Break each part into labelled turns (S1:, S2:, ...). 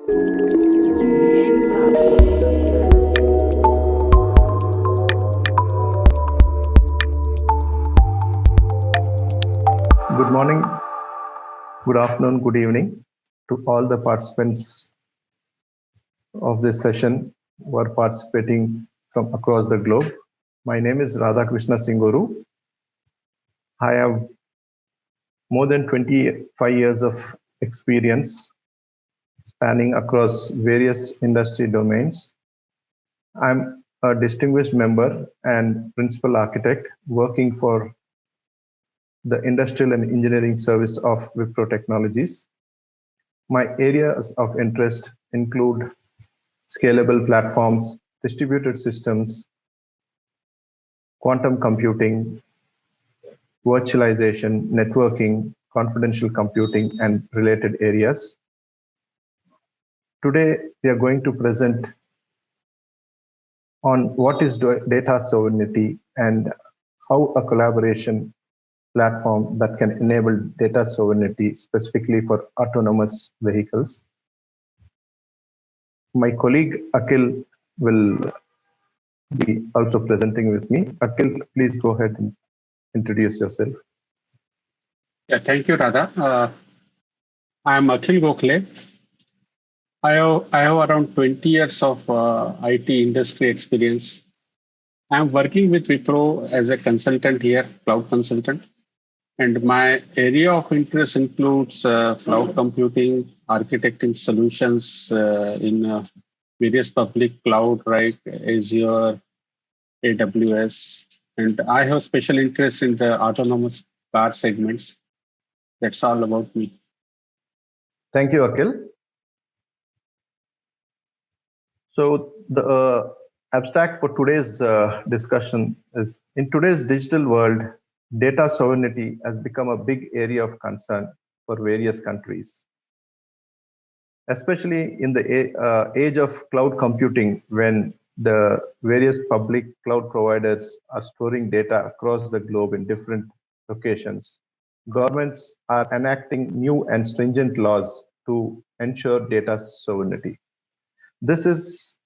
S1: Good morning, good afternoon, good evening to all the participants of this session who are participating from across the globe. My name is Radhakrishna Singuru. I have more than 25 years of experience spanning across various industry domains. I'm a distinguished member and principal architect working for the Industrial and Engineering Service of Wipro Technologies. My areas of interest include scalable platforms, distributed systems, quantum computing, virtualization, networking, confidential computing, and related areas. Today, we are going to present on what is data sovereignty and how a collaboration platform that can enable data sovereignty specifically for autonomous vehicles. My colleague Akhil will be also presenting with me. Akhil, please go ahead and introduce yourself.
S2: Yeah, thank you, Radha. I'm Akhil Gokhale. I have around 20 years of IT industry experience. I'm working with Wipro as a consultant here, cloud consultant. And my area of interest includes cloud computing, architecting solutions in various public cloud, right? Azure, AWS. And I have special interest in the autonomous car segments. That's all about me.
S1: Thank you, Akhil. So the abstract for today's discussion is, in today's digital world, data sovereignty has become a big area of concern for various countries. Especially in the age of cloud computing, when the various public cloud providers are storing data across the globe in different locations, governments are enacting new and stringent laws to ensure data sovereignty. This is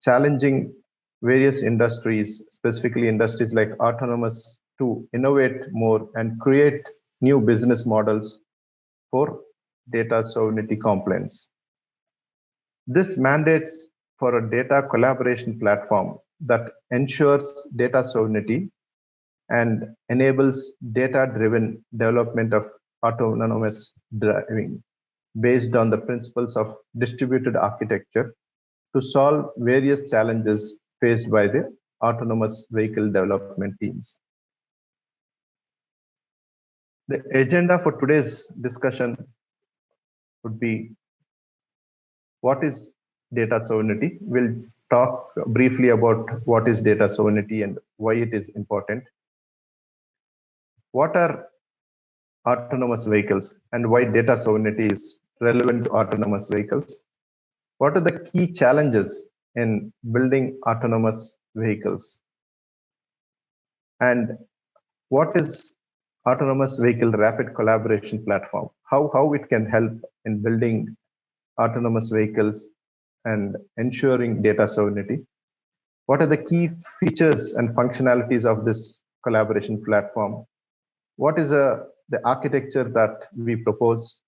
S1: challenging various industries, specifically industries like autonomous, to innovate more and create new business models for data sovereignty compliance. This mandates for a data collaboration platform that ensures data sovereignty and enables data-driven development of autonomous driving based on the principles of distributed architecture to solve various challenges faced by the autonomous vehicle development teams. The agenda for today's discussion would be, what is data sovereignty? We'll talk briefly about what is data sovereignty and why it is important. What are autonomous vehicles and why data sovereignty is relevant to autonomous vehicles? What are the key challenges in building autonomous vehicles? And what is autonomous vehicle rapid collaboration platform? How it can help in building autonomous vehicles and ensuring data sovereignty? What are the key features and functionalities of this collaboration platform? What is the architecture that we propose?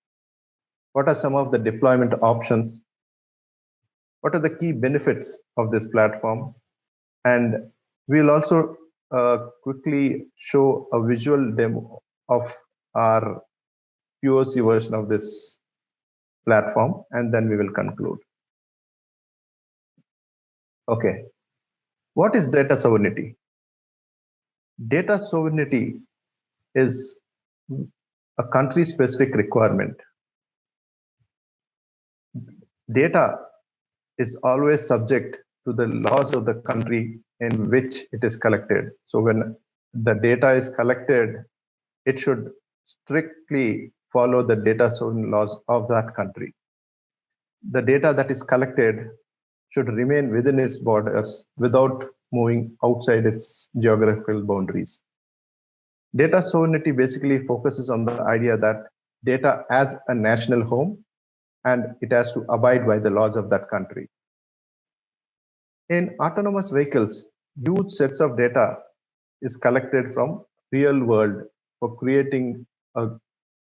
S1: What are some of the deployment options? What are the key benefits of this platform? And we'll also quickly show a visual demo of our POC version of this platform, and then we will conclude. Okay, what is data sovereignty? Data sovereignty is a country-specific requirement. Data is always subject to the laws of the country in which it is collected. So when the data is collected, it should strictly follow the data sovereignty laws of that country. The data that is collected should remain within its borders without moving outside its geographical boundaries. Data sovereignty basically focuses on the idea that data as a national home and it has to abide by the laws of that country. In autonomous vehicles, huge sets of data is collected from real world for creating an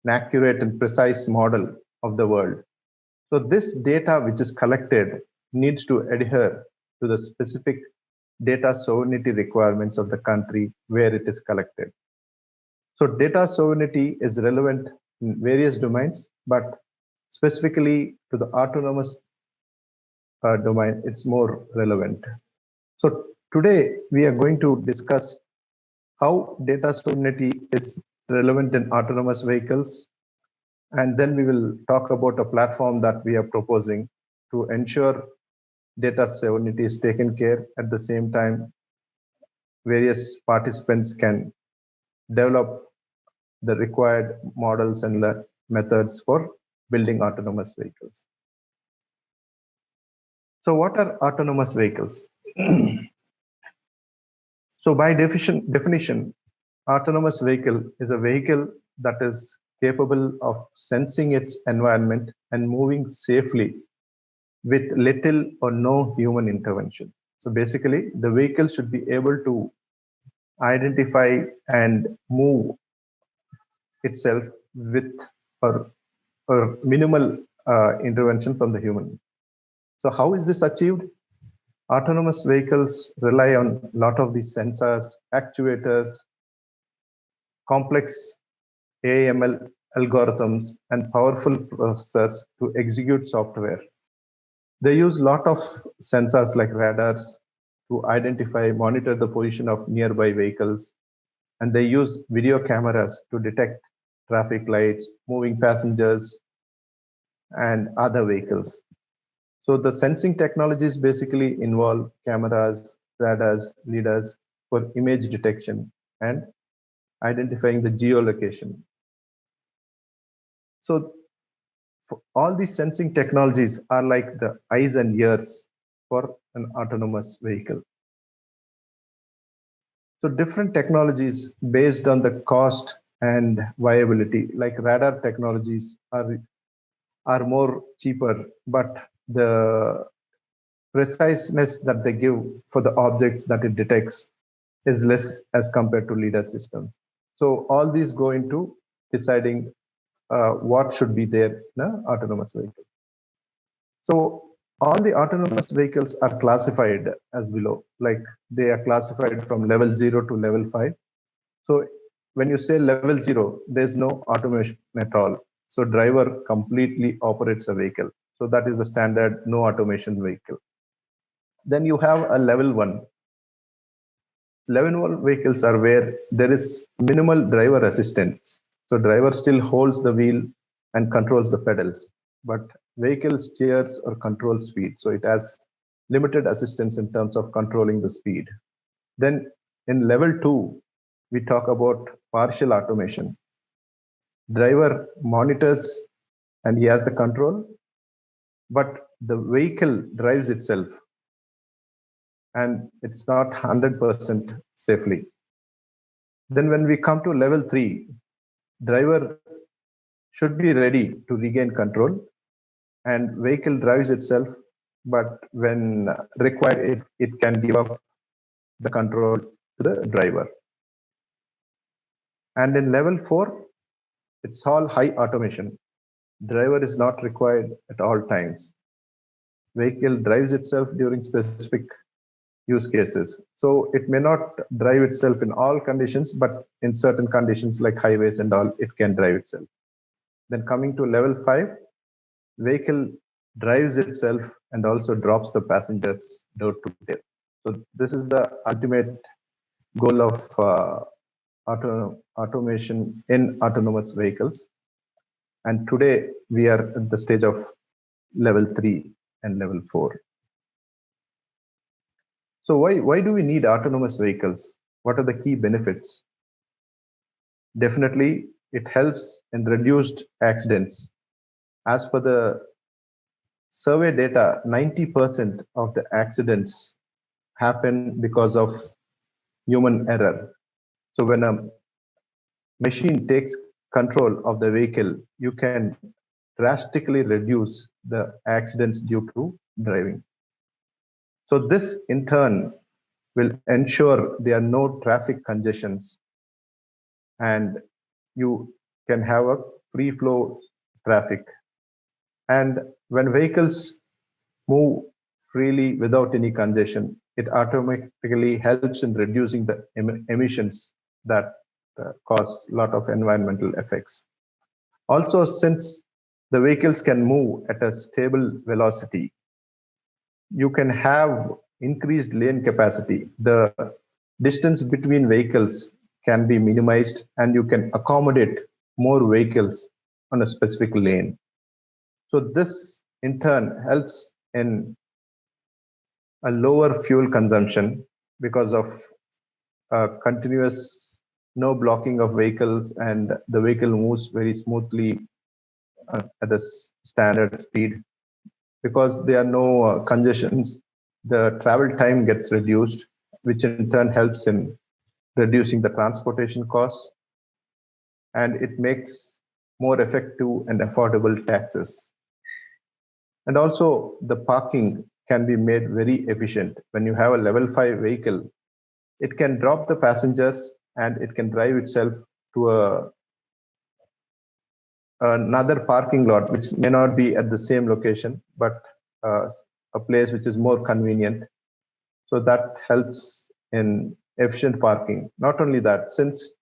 S1: accurate and precise model of the world. So this data which is collected needs to adhere to the specific data sovereignty requirements of the country where it is collected. So data sovereignty is relevant in various domains, but specifically to the autonomous domain, it's more relevant. So today we are going to discuss how data sovereignty is relevant in autonomous vehicles. And then we will talk about a platform that we are proposing to ensure data sovereignty is taken care. At the same time, various participants can develop the required models and methods for building autonomous vehicles. So what are autonomous vehicles? So by definition, autonomous vehicle is a vehicle that is capable of sensing its environment and moving safely with little or no human intervention. So basically, the vehicle should be able to identify and move itself with or minimal intervention from the human. So how is this achieved? Autonomous vehicles rely on a lot of these sensors, actuators, complex AML algorithms, and powerful processors to execute software. They use a lot of sensors like radars to identify, monitor the position of nearby vehicles, and they use video cameras to detect traffic lights, moving passengers, and other vehicles. So the sensing technologies basically involve cameras, radars, lidars for image detection and identifying the geolocation. So all these sensing technologies are like the eyes and ears for an autonomous vehicle. So different technologies based on the cost and viability, like radar technologies are more cheaper, but the preciseness that they give for the objects that it detects is less as compared to lidar systems. So all these go into deciding what should be there in an autonomous vehicle. So all the autonomous vehicles are classified as below, like they are classified from level 0 to level 5. So when you say level 0, there's no automation at all. So driver completely operates a vehicle. So that is the standard no automation vehicle. Then you have a level 1. Level 1 vehicles are where there is minimal driver assistance. So driver still holds the wheel and controls the pedals, but vehicle steers or controls speed. So it has limited assistance in terms of controlling the speed. Then in level 2, we talk about partial automation. Driver monitors and he has the control, but the vehicle drives itself and it's not 100% safely. Then when we come to level 3, driver should be ready to regain control and vehicle drives itself, but when required, it can give up the control to the driver. And in level 4, it's all high automation. Driver is not required at all times. Vehicle drives itself during specific use cases. So it may not drive itself in all conditions, but in certain conditions like highways and all, it can drive itself. Then coming to level 5, vehicle drives itself and also drops the passengers door to door. So this is the ultimate goal of automation in autonomous vehicles. And today we are at the stage of level 3 and level 4. So why do we need autonomous vehicles? What are the key benefits? Definitely, it helps in reduced accidents. As per the survey data, 90% of the accidents happen because of human error. So when a machine takes control of the vehicle, you can drastically reduce the accidents due to driving. So this in turn will ensure there are no traffic congestions and you can have a free flow traffic. And when vehicles move freely without any congestion, it automatically helps in reducing the emissions that cause a lot of environmental effects. Also, since the vehicles can move at a stable velocity, you can have increased lane capacity. The distance between vehicles can be minimized and you can accommodate more vehicles on a specific lane. So this in turn helps in a lower fuel consumption because of continuous no blocking of vehicles and the vehicle moves very smoothly at the standard speed. Because there are no congestions, the travel time gets reduced, which in turn helps in reducing the transportation costs, and it makes more effective and affordable taxes. And also the parking can be made very efficient. When you have a level 5 vehicle, it can drop the passengers and it can drive itself to another parking lot, which may not be at the same location, but a place which is more convenient. So that helps in efficient parking. Not only that, since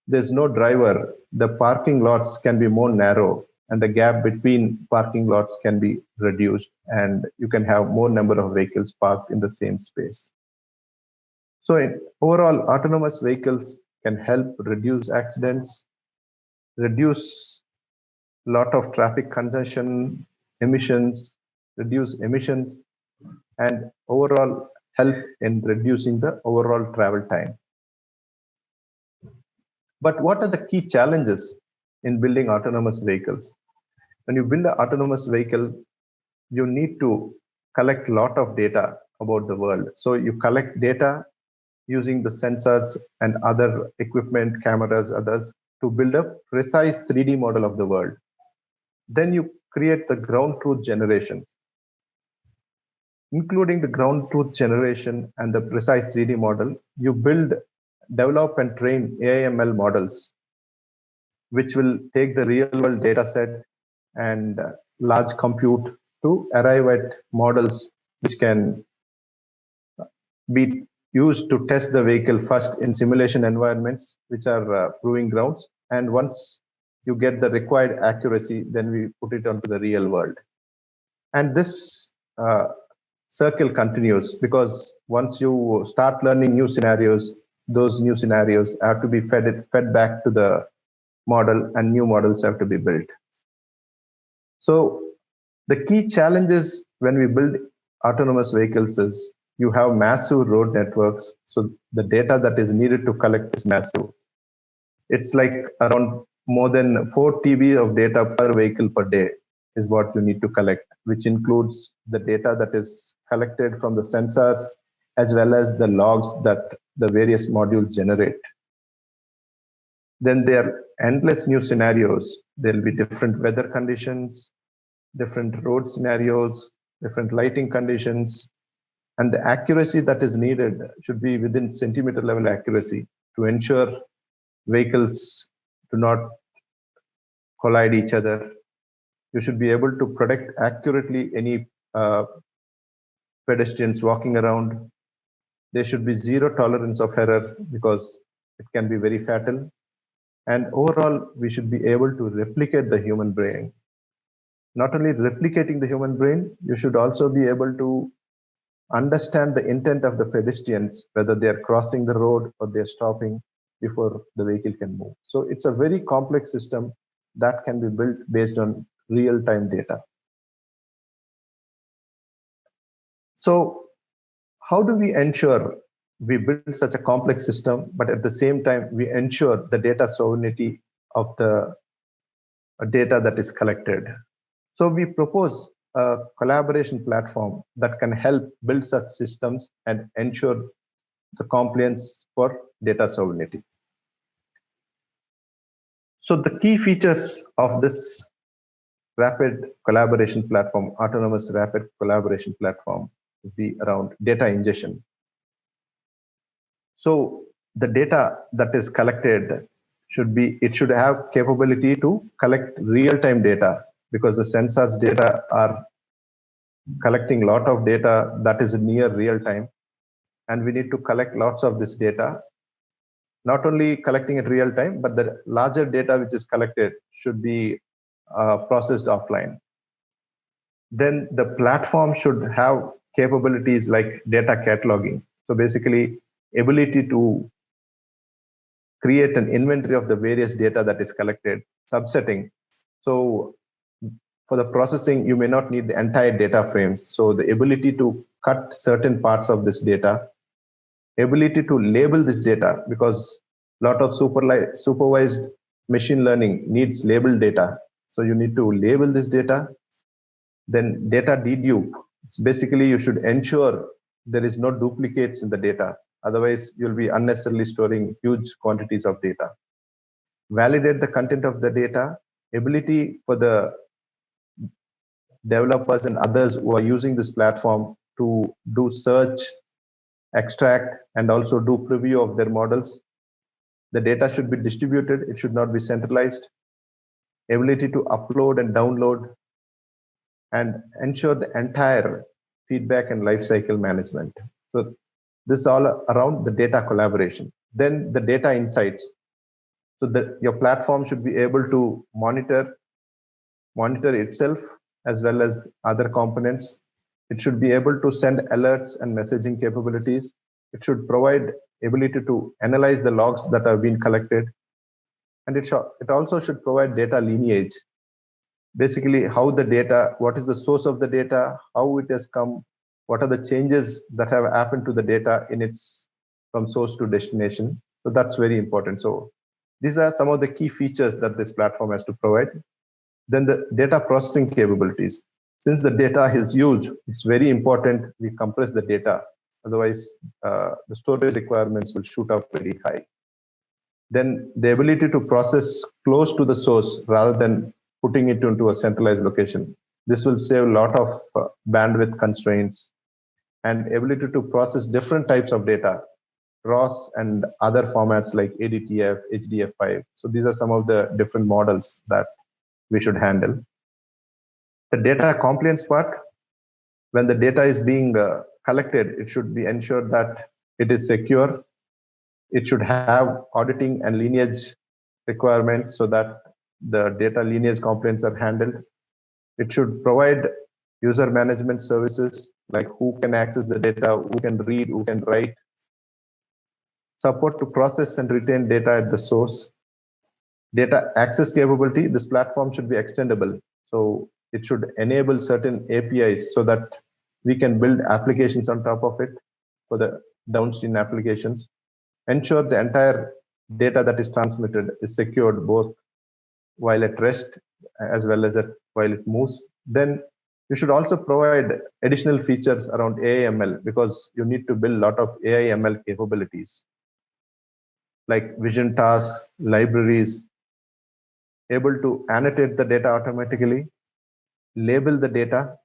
S1: there's no driver, the parking lots can be more narrow and the gap between parking lots can be reduced and you can have more number of vehicles parked in the same space. So overall, autonomous vehicles can help reduce accidents, reduce a lot of traffic congestion, emissions, reduce emissions, and overall help in reducing the overall travel time. But what are the key challenges in building autonomous vehicles? When you build an autonomous vehicle, you need to collect a lot of data about the world. So you collect data using the sensors and other equipment, cameras, others, to build a precise 3D model of the world. Then you create the ground truth generation. Including the ground truth generation and the precise 3D model, you develop and train AI/ML models, which will take the real world data set and large compute to arrive at models which can be used to test the vehicle first in simulation environments, which are proving grounds. And once you get the required accuracy, then we put it onto the real world. And this circle continues because once you start learning new scenarios, those new scenarios have to be fed back to the model and new models have to be built. So the key challenges when we build autonomous vehicles is you have massive road networks. So the data that is needed to collect is massive. It's like around more than 4 TB of data per vehicle per day is what you need to collect, which includes the data that is collected from the sensors as well as the logs that the various modules generate. Then there are endless new scenarios. There will be different weather conditions, different road scenarios, different lighting conditions, and the accuracy that is needed should be within centimeter level accuracy to ensure vehicles do not collide each other. You should be able to predict accurately any pedestrians walking around. There should be zero tolerance of error because it can be very fatal. And overall, we should be able to replicate the human brain. Not only replicating the human brain, you should also be able to understand the intent of the pedestrians, whether they're crossing the road or they're stopping before the vehicle can move. So it's a very complex system that can be built based on real-time data. So how do we ensure we build such a complex system, but at the same time, we ensure the data sovereignty of the data that is collected? So we propose a collaboration platform that can help build such systems and ensure the compliance for data sovereignty. So the key features of this rapid collaboration platform, autonomous rapid collaboration platform would be around data ingestion. So the data that is collected should have capability to collect real-time data, because the sensors data are collecting a lot of data that is near real time, and we need to collect lots of this data, not only collecting it real time, but the larger data which is collected should be processed offline. Then the platform should have capabilities like data cataloging. So basically, ability to create an inventory of the various data that is collected, subsetting. So for the processing, you may not need the entire data frames. So the ability to cut certain parts of this data, ability to label this data, because a lot of supervised machine learning needs labeled data. So you need to label this data. Then data dedupe. It's basically, you should ensure there is no duplicates in the data. Otherwise, you'll be unnecessarily storing huge quantities of data. Validate the content of the data, ability for the developers and others who are using this platform to do search, extract, and also do preview of their models. The data should be distributed, it should not be centralized. Ability to upload and download, and ensure the entire feedback and lifecycle management. So this is all around the data collaboration. Then the data insights. So your platform should be able to monitor itself as well as other components. It should be able to send alerts and messaging capabilities. It should provide ability to analyze the logs that have been collected. And it also should provide data lineage. Basically, how the data, what is the source of the data, how it has come, what are the changes that have happened to the data in its from source to destination. So that's very important. So these are some of the key features that this platform has to provide. Then the data processing capabilities. Since the data is huge, it's very important we compress the data. Otherwise, the storage requirements will shoot up very high. Then the ability to process close to the source rather than putting it into a centralized location. This will save a lot of bandwidth constraints, and ability to process different types of data, ROS and other formats like ADTF, HDF5. So these are some of the different models that we should handle. The data compliance part, when the data is being collected, it should be ensured that it is secure. It should have auditing and lineage requirements so that the data lineage complaints are handled. It should provide user management services, like who can access the data, who can read, who can write. Support to process and retain data at the source. Data access capability, this platform should be extendable. So it should enable certain APIs so that we can build applications on top of it for the downstream applications. Ensure the entire data that is transmitted is secured both while at rest as well as while it moves. Then you should also provide additional features around AI/ML, because you need to build a lot of AI/ML capabilities like vision tasks, libraries, able to annotate the data automatically, label the data.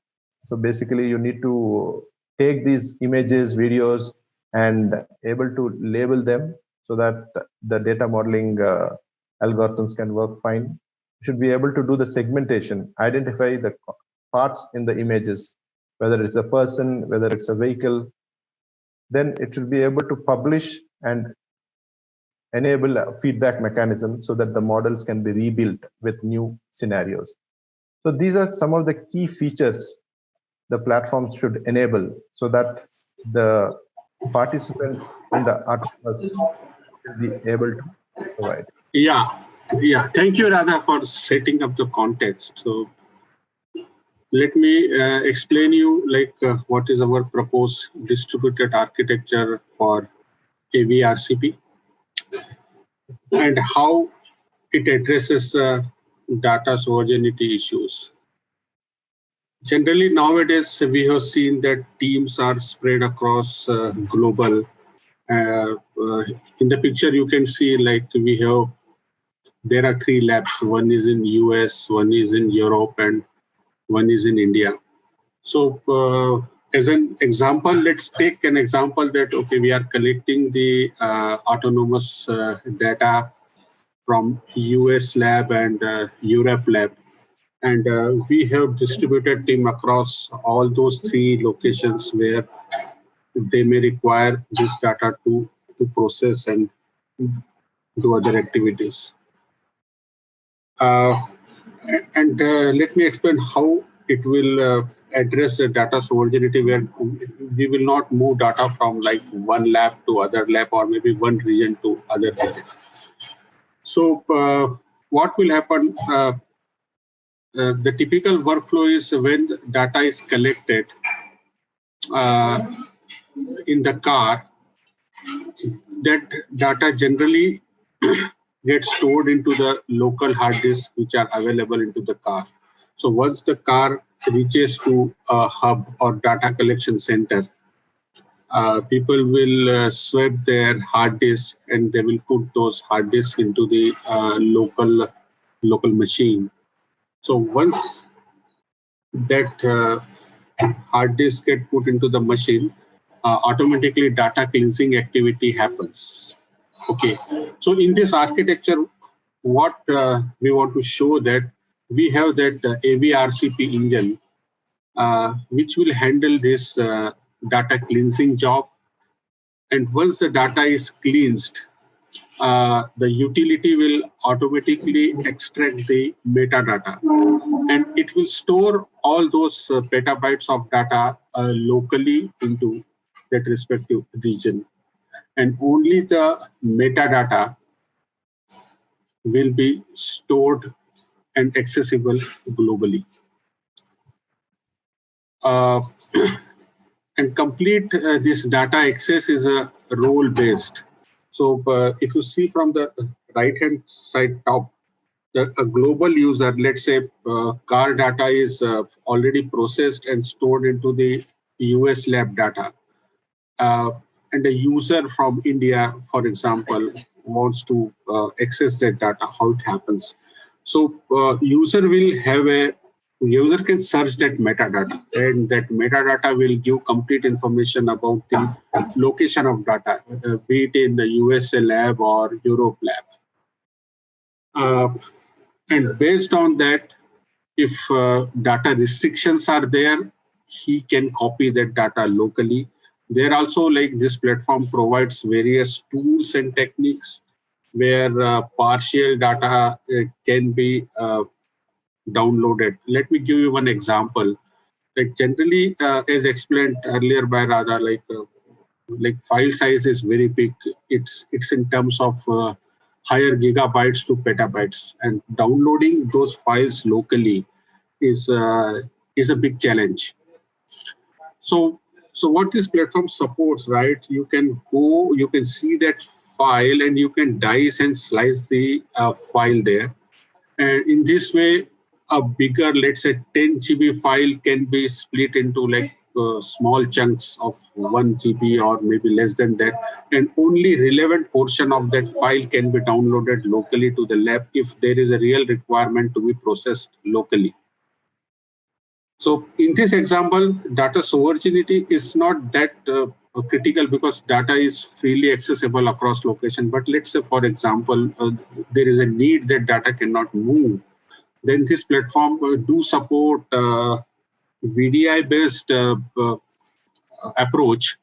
S1: So basically, you need to take these images, videos, and able to label them so that the data modeling algorithms can work fine. You should be able to do the segmentation, identify the parts in the images, whether it's a person, whether it's a vehicle. Then it should be able to publish and enable a feedback mechanism so that the models can be rebuilt with new scenarios. So these are some of the key features the platform should enable so that the participants in the autonomous will be able to provide.
S2: Yeah. Thank you, Radha, for setting up the context. So let me explain you what is our proposed distributed architecture for AV RCP and how it addresses the data sovereignty issues. Generally, nowadays, we have seen that teams are spread across global. In the picture, you can see we have
S3: there are 3 labs. One is in US, one is in Europe, and one is in India. So as an example, let's take an example that, okay, we are collecting the autonomous data from US lab and Europe lab. And we have distributed team across all those 3 locations where they may require this data to process and do other activities. And let me explain how it will address the data sovereignty, where we will not move data from like one lab to other lab or maybe one region to other region. So what will happen? The typical workflow is when the data is collected in the car, that data generally gets stored into the local hard disks which are available into the car. So once the car reaches to a hub or data collection center, people will swap their hard disk and they will put those hard disks into the local machine. So once that hard disk get put into the machine, automatically data cleansing activity happens. Okay, so in this architecture, what we want to show that we have that AV RCP engine, which will handle this data cleansing job. And once the data is cleansed, the utility will automatically extract the metadata, and it will store all those petabytes of data locally into that respective region. And only the metadata will be stored and accessible globally. And complete this data access is a role-based. So if you see from the right-hand side top, a global user, let's say car data is already processed and stored into the US lab data. And a user from India, for example, wants to access that data, how it happens. So user can search that metadata, and that metadata will give complete information about the location of data, be it in the USA lab or Europe lab. And based on that, if data restrictions are there, he can copy that data locally. There also, like, this platform provides various tools and techniques where partial data can be downloaded. Let me give you one example. Like generally, as explained earlier by Radha, like file size is very big. It's in terms of higher gigabytes to petabytes, and downloading those files locally is a big challenge. So what this platform supports, right? You can see that file and you can dice and slice the file there. And in this way, a bigger, let's say 10 GB file can be split into like small chunks of 1 GB or maybe less than that. And only relevant portion of that file can be downloaded locally to the lab if there is a real requirement to be processed locally. So in this example, data sovereignty is not that critical because data is freely accessible across location. But let's say, for example, there is a need that data cannot move. Then this platform do support VDI-based approach,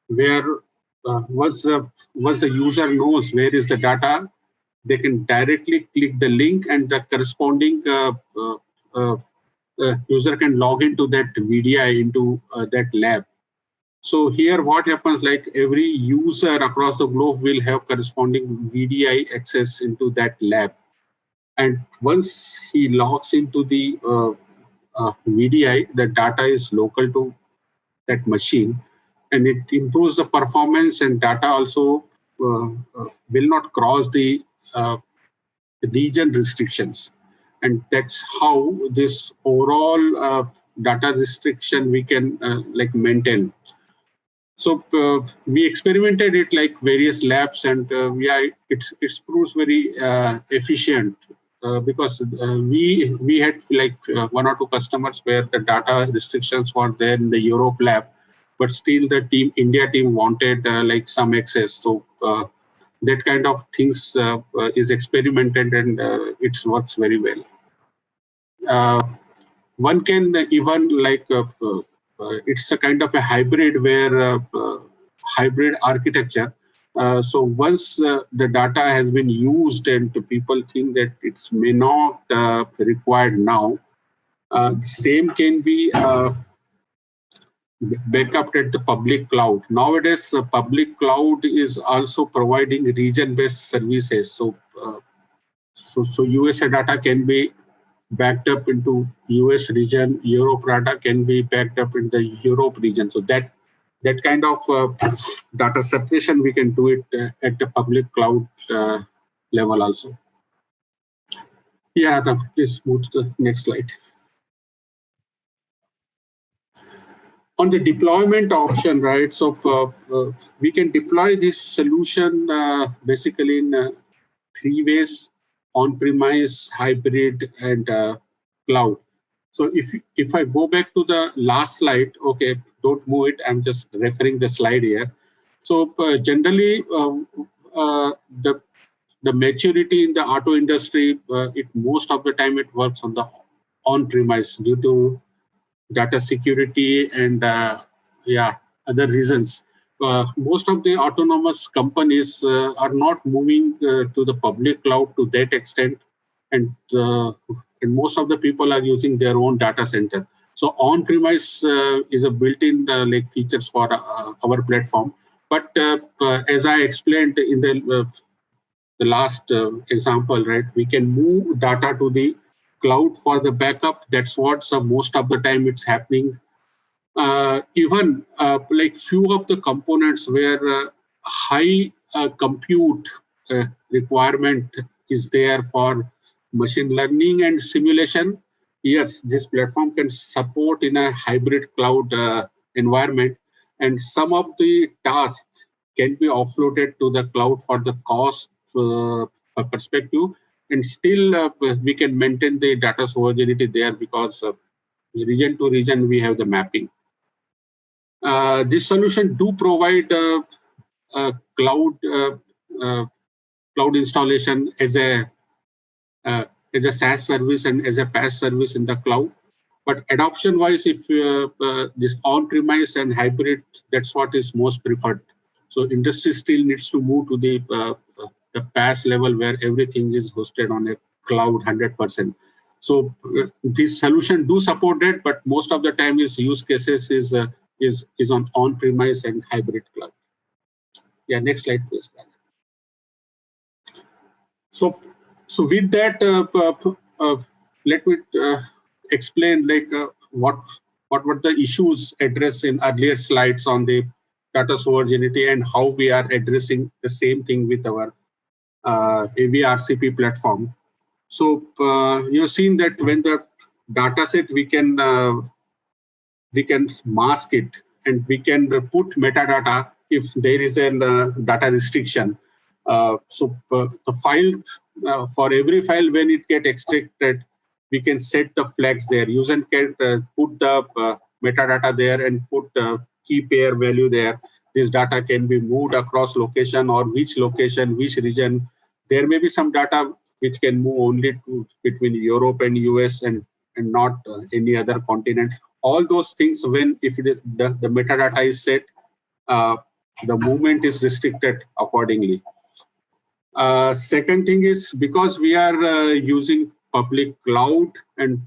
S3: where once the user knows where is the data, they can directly click the link and the corresponding user can log into that VDI into that lab. So here what happens, like every user across the globe will have corresponding VDI access into that lab. And once he logs into the VDI, the data is local to that machine, and it improves the performance, and data also will not cross the region restrictions. And that's how this overall data restriction we can like maintain. So we experimented it like various labs, and it proves very efficient because we had like one or two customers where the data restrictions were there in the Europe lab, but still the India team wanted like some access. So that kind of things is experimented, and it works very well. One can even like it's a kind of a hybrid where hybrid architecture. So once the data has been used and people think that it's may not required now, the same can be backup at the public cloud. Nowadays, public cloud is also providing region-based services. So USA data can be backed up into US region, Europe data can be backed up in the Europe region. So that kind of data separation, we can do it at the public cloud level also. Yeah, please move to the next slide. On the deployment option, right? So we can deploy this solution basically in 3 ways: on-premise, hybrid, and cloud. So if I go back to the last slide, okay, don't move it. I'm just referring the slide here. So generally, the maturity in the auto industry, most of the time it works on the on-premise due to data security and other reasons. Most of the autonomous companies are not moving to the public cloud to that extent, and most of the people are using their own data center. So on-premise is a built-in like features for our platform. But as I explained in the last example, right, we can move data to the cloud for the backup. That's what most of the time it's happening. Even like few of the components where high compute requirement is there for machine learning and simulation, yes, this platform can support in a hybrid cloud environment, and some of the tasks can be offloaded to the cloud for the cost perspective, and still we can maintain the data sovereignty there because region to region we have the mapping. This solution do provide cloud installation as a SaaS service and as a PaaS service in the cloud. But adoption-wise, if this on-premise and hybrid, that's what is most preferred. So industry still needs to move to the PaaS level where everything is hosted on a cloud 100%. So this solution do support that, but most of the time its use cases is on-premise and hybrid cloud. Yeah, next slide, please. So with that, let me explain like what were the issues addressed in earlier slides on the data sovereignty and how we are addressing the same thing with our AV RCP platform. So you've seen that when the data set we can mask it and we can put metadata if there is a data restriction. So the file, for every file when it get extracted, we can set the flags there. User can put the metadata there and put key pair value there. This data can be moved across location or which location, which region. There may be some data which can move only between Europe and US and not any other continent. All those things, when if the metadata is set, the movement is restricted accordingly. Second thing is because we are using public cloud and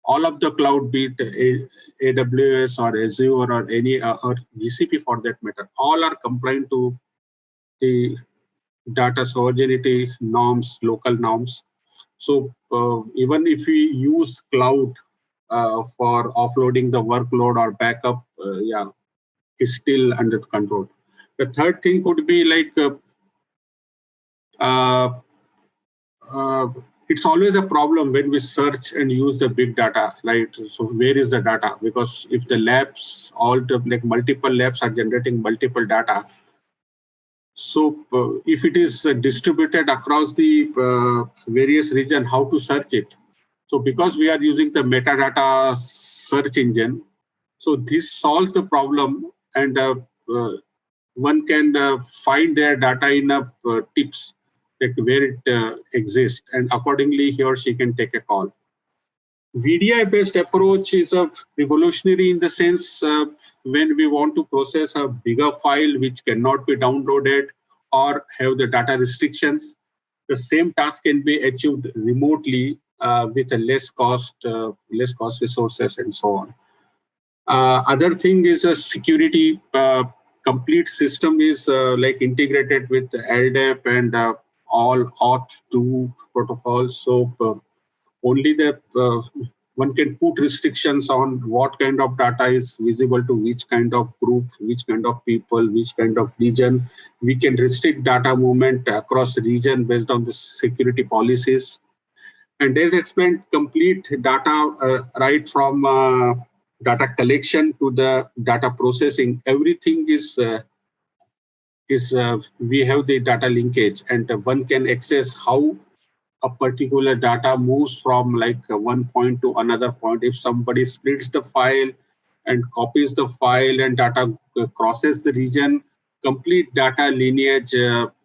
S3: all of the cloud, be it AWS or Azure or any or GCP for that matter, all are compliant to the data sovereignty norms, local norms. So even if we use cloud for offloading the workload or backup, is still under control. The third thing could be like it's always a problem when we search and use the big data, right? So where is the data? Because if the labs, multiple labs are generating multiple data, so if it is distributed across the various region, how to search it? So because we are using the metadata search engine, so this solves the problem, and one can find their data in tips, like where it exists, and accordingly he or she can take a call. VDI-based approach is a revolutionary in the sense when we want to process a bigger file which cannot be downloaded or have the data restrictions, the same task can be achieved remotely with a less cost resources and so on. Other thing is a security. Complete system is like integrated with LDAP and all auth2 protocols. So only the one can put restrictions on what kind of data is visible to which kind of group, which kind of people, which kind of region. We can restrict data movement across region based on the security policies. And as explained, complete data right from data collection to the data processing, everything is we have the data linkage, and one can access how a particular data moves from like one point to another point. If somebody splits the file and copies the file and data crosses the region, complete data lineage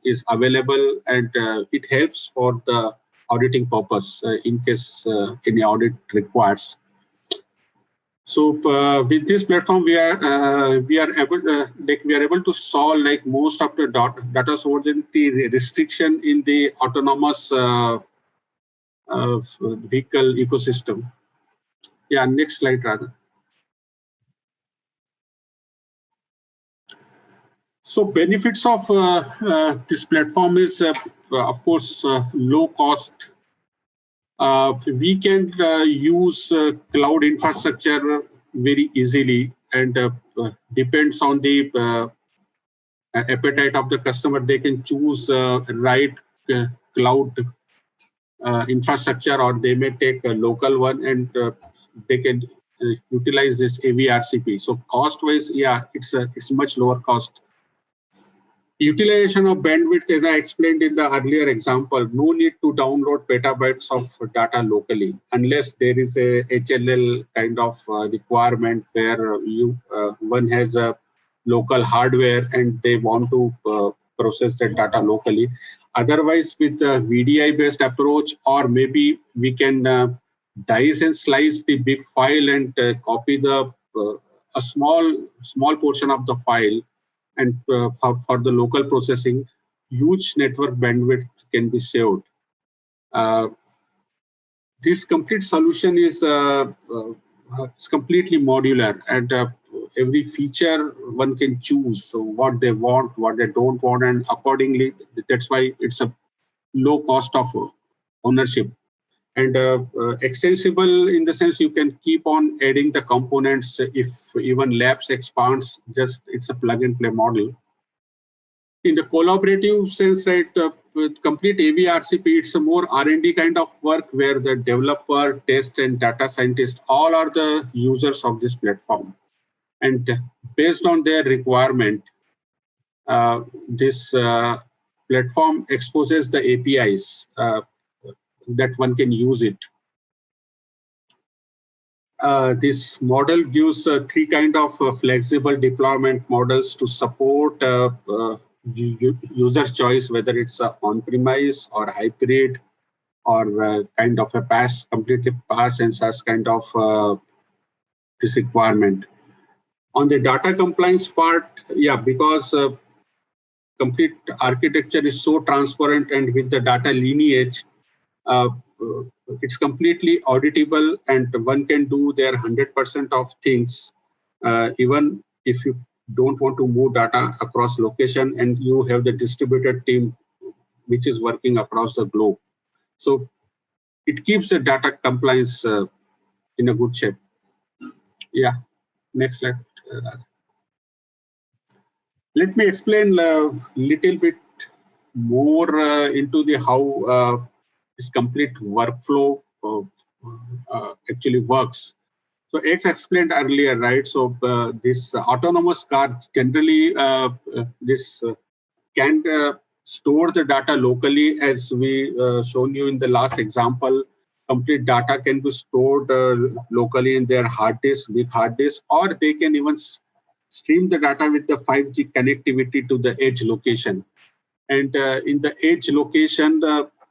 S3: is available, and it helps for the auditing purpose in case any audit requires. So with this platform, we are able to solve like most of the data sovereignty restriction in the autonomous vehicle ecosystem. Yeah, next slide rather. So benefits of this platform is, of course, low cost. We can use cloud infrastructure very easily, and depends on the appetite of the customer. They can choose right cloud infrastructure, or they may take a local one, and they can utilize this AV RCP. So cost-wise, yeah, it's much lower cost. Utilization of bandwidth, as I explained in the earlier example, no need to download petabytes of data locally unless there is a HLL kind of requirement where one has a local hardware and they want to process that data locally. Otherwise, with the VDI-based approach, or maybe we can dice and slice the big file and copy the a small portion of the file, and for the local processing, huge network bandwidth can be saved. This complete solution is completely modular, and every feature one can choose what they want, what they don't want, and accordingly, that's why it's a low cost of ownership. And extensible in the sense you can keep on adding the components if even labs expands, just it's a plug and play model. In the collaborative sense, right, with complete AV RCP, it's a more R&D kind of work where the developer, test, and data scientist all are the users of this platform. And based on their requirement, this platform exposes the APIs that one can use it. This model gives three kind of flexible deployment models to support user choice, whether it's on-premise or hybrid, or kind of a completely PaaS and SaaS kind of this requirement. On the data compliance part, yeah, because complete architecture is so transparent, and with the data lineage, it's completely auditable, and one can do their 100% of things, even if you don't want to move data across location and you have the distributed team which is working across the globe. So it keeps the data compliance in a good shape. Yeah, next slide. Let me explain a little bit more into the how this complete workflow actually works. So X explained earlier, right? So this autonomous car generally can store the data locally, as we shown you in the last example. Complete data can be stored locally in their hard disk, big hard disk, or they can even stream the data with the 5G connectivity to the edge location. And in the edge location,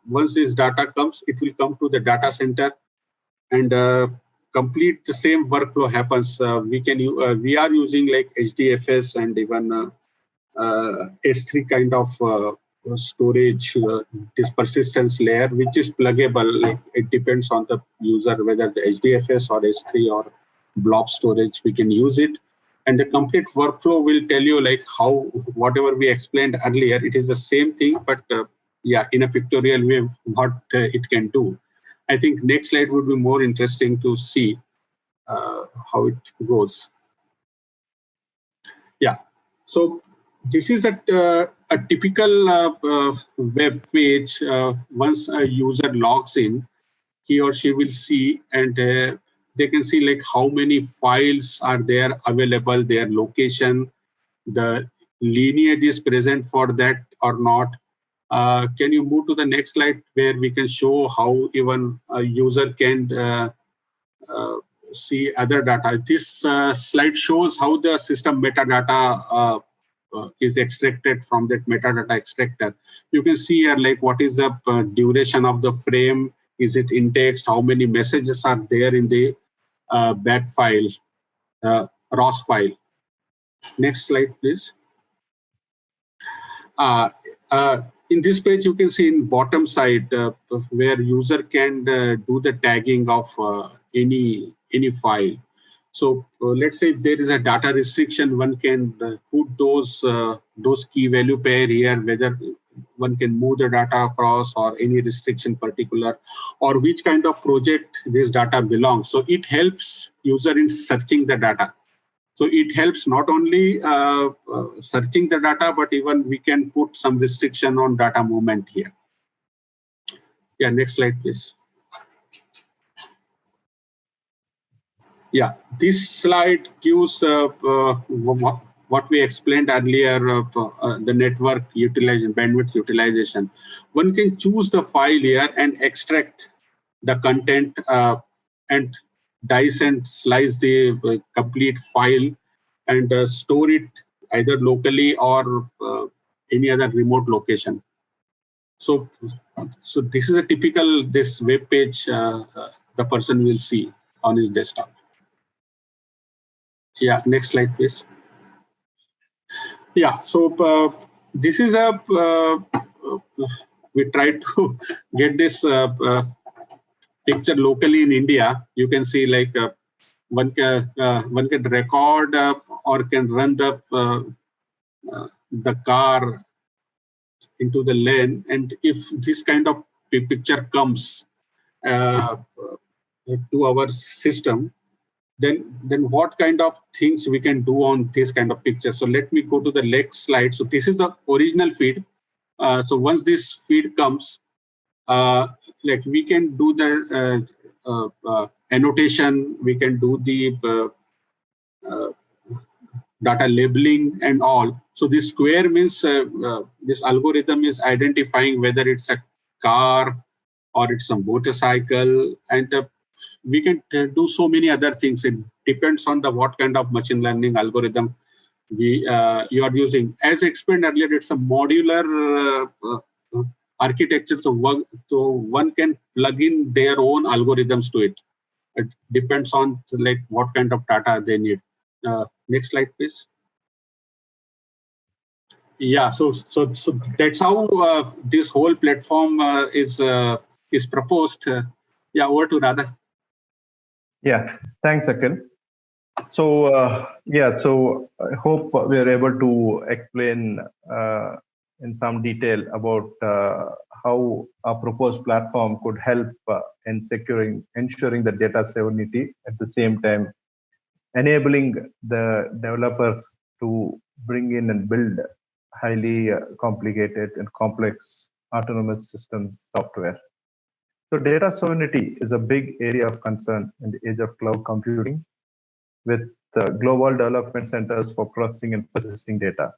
S3: once this data comes, it will come to the data center and complete the same workflow happens. We are using like HDFS and even S3 kind of storage, this persistence layer, which is pluggable. Like it depends on the user whether the HDFS or S3 or blob storage we can use it. And the complete workflow will tell you like how whatever we explained earlier, it is the same thing, but in a pictorial way, what it can do. I think next slide would be more interesting to see how it goes. Yeah, so this is a typical web page. Once a user logs in, he or she will see, and they can see like how many files are there available, their location, the lineage is present for that or not. Can you move to the next slide where we can show how even a user can see other data? This slide shows how the system metadata is extracted from that metadata extractor. You can see here like what is the duration of the frame, is it indexed, how many messages are there in the back file, ROS file. Next slide, please. In this page, you can see in bottom side where user can do the tagging of any file. So let's say there is a data restriction, one can put those key value pair here, whether one can move the data across or any restriction particular, or which kind of project this data belongs. So it helps user in searching the data. So it helps not only searching the data, but even we can put some restriction on data movement here. Yeah, next slide, please. Yeah, this slide gives what we explained earlier, the network utilization, bandwidth utilization. One can choose the file here and extract the content and dice and slice the complete file and store it either locally or any other remote location. So this is a typical this web page the person will see on his desktop. Yeah, next slide, please. Yeah, so this is we tried to get this picture locally in India. You can see like one can record or can run the car into the lane, and if this kind of picture comes to our system, then what kind of things we can do on this kind of picture. So let me go to the next slide. So this is the original feed. So once this feed comes, like we can do the annotation, we can do the data labeling and all. So this square means this algorithm is identifying whether it's a car or it's a motorcycle, and we can do so many other things. It depends on the what kind of machine learning algorithm you are using. As explained earlier, it's a modular architecture, so one can plug in their own algorithms to it. It depends on like what kind of data they need. Next slide, please. Yeah, so that's how this whole platform is proposed. Yeah, over to Radha.
S1: Yeah, thanks, Akhil. So so I hope we are able to explain in some detail about how a proposed platform could help in ensuring the data sovereignty, at the same time enabling the developers to bring in and build highly complicated and complex autonomous systems software. So data sovereignty is a big area of concern in the age of cloud computing, with global development centers for processing and persisting data.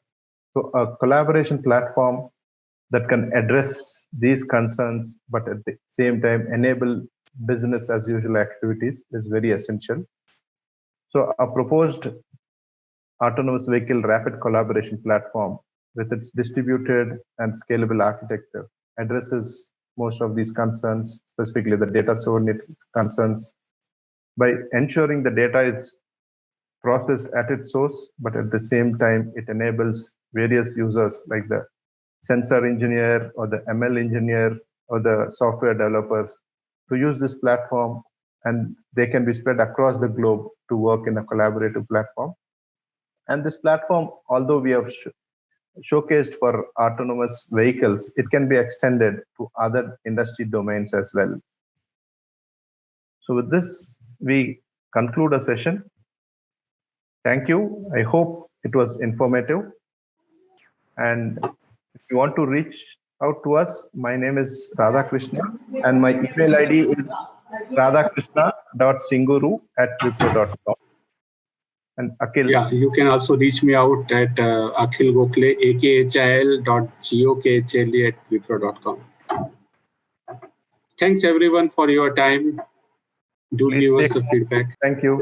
S1: So a collaboration platform that can address these concerns, but at the same time enable business as usual activities is very essential. So a proposed autonomous vehicle rapid collaboration platform with its distributed and scalable architecture addresses most of these concerns, specifically the data sovereignty concerns, by ensuring the data is processed at its source, but at the same time, it enables various users like the sensor engineer or the ML engineer or the software developers to use this platform, and they can be spread across the globe to work in a collaborative platform. And this platform, although we have showcased for autonomous vehicles, it can be extended to other industry domains as well. So with this, we conclude a session. Thank you. I hope it was informative. And if you want to reach out to us, my name is Radhakrishna and my email ID is radhakrishna.singuru@wipro.com. And Akhil.
S3: Yeah, you can also reach me out at Akhil Gokhale, akhil.gokhle@wipro.com. Thanks everyone for your time. Do
S1: Please
S3: give us the feedback.
S1: Thank you.